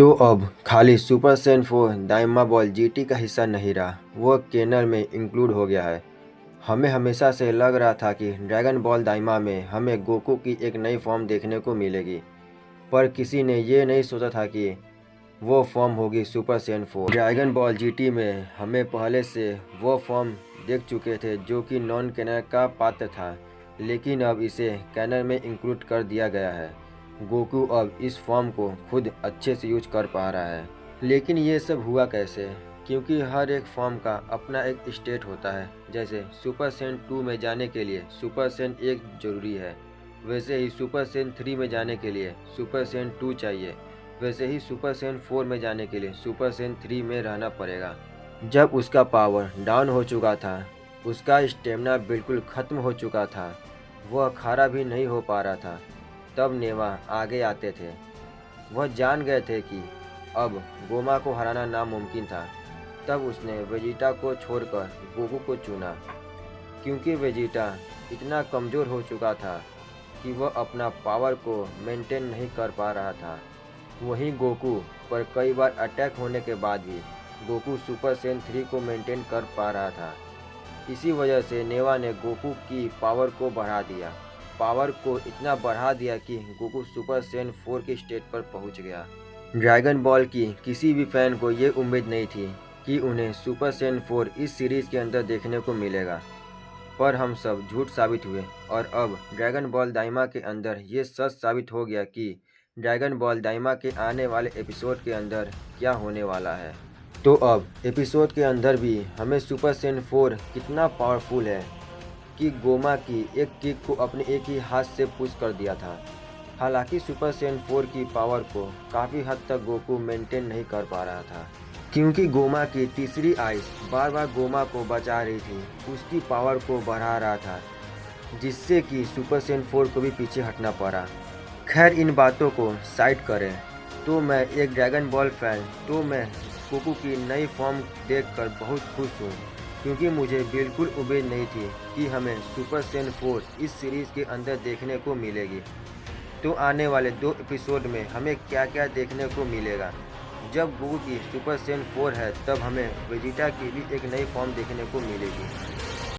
तो अब खाली सुपर सैयन 4 दाइमा बॉल जीटी का हिस्सा नहीं रहा, वो केनर में इंक्लूड हो गया है। हमें हमेशा से लग रहा था कि ड्रैगन बॉल दाइमा में हमें गोकू की एक नई फॉर्म देखने को मिलेगी, पर किसी ने ये नहीं सोचा था कि वो फॉर्म होगी super Saiyan 4। Dragon ball GT में हमें पहले से वो फॉर्म देख चुके थे जो कि नॉन कैनन का पात्र था, लेकिन अब इसे कैनन में इंक्लूड कर दिया गया है। गोकू अब इस फॉर्म को खुद अच्छे से यूज कर पा रहा है। लेकिन ये सब हुआ कैसे? क्योंकि हर एक फॉर्म का अपना एक स्टेट होता है। जैसे सुपर सैयन 2 में जाने के लिए सुपर सैयन 1 जरूरी है, वैसे ही सुपर सैयन 3 में जाने के लिए सुपर सैयन 2 चाहिए, वैसे ही सुपर सैयन 4 में जाने के लिए सुपर सैयन 3 में रहना पड़ेगा। जब उसका पावर डाउन हो चुका था, उसका स्टेमिना बिल्कुल खत्म हो चुका था, वह खड़ा भी नहीं हो पा रहा था, तब नेवा आगे आते थे। वह जान गए थे कि अब गोमा को हराना नामुमकिन था। तब उसने वेजिटा को छोड़कर गोकू को चुना, क्योंकि वेजिटा इतना कमज़ोर हो चुका था कि वह अपना पावर को मेंटेन नहीं कर पा रहा था। वहीं गोकू पर कई बार अटैक होने के बाद भी गोकू सुपर सैयन 3 को मेंटेन कर पा रहा था। इसी वजह से नेवा ने गोकू की पावर को बढ़ा दिया। पावर को इतना बढ़ा दिया कि गोकू सुपर सैयन 4 की स्टेट पर पहुंच गया। ड्रैगन बॉल की किसी भी फैन को ये उम्मीद नहीं थी कि उन्हें सुपर सैयन 4 इस सीरीज़ के अंदर देखने को मिलेगा, पर हम सब झूठ साबित हुए और अब ड्रैगन बॉल दाइमा के अंदर ये सच साबित हो गया कि ड्रैगन बॉल दाइमा के आने वाले एपिसोड के अंदर क्या होने वाला है। तो अब एपिसोड के अंदर भी हमें सुपर सैयन 4 कितना पावरफुल है कि गोमा की एक किक को अपने एक ही हाथ से पुश कर दिया था। हालांकि सुपर सैयन 4 की पावर को काफ़ी हद तक गोकू मेंटेन नहीं कर पा रहा था, क्योंकि गोमा की तीसरी आइस बार बार गोमा को बचा रही थी, उसकी पावर को बढ़ा रहा था, जिससे कि सुपर सैयन 4 को भी पीछे हटना पड़ा। खैर, इन बातों को साइड करें तो मैं एक ड्रैगन बॉल फैन तो मैं गोकू की नई फॉर्म देखकर बहुत खुश हूँ, क्योंकि मुझे बिल्कुल उम्मीद नहीं थी कि हमें सुपर सैयन 4 इस सीरीज़ के अंदर देखने को मिलेगी। तो आने वाले 2 एपिसोड में हमें क्या क्या देखने को मिलेगा? जब गोकू की सुपर सैयन 4 है, तब हमें वेजिटा की भी एक नई फॉर्म देखने को मिलेगी।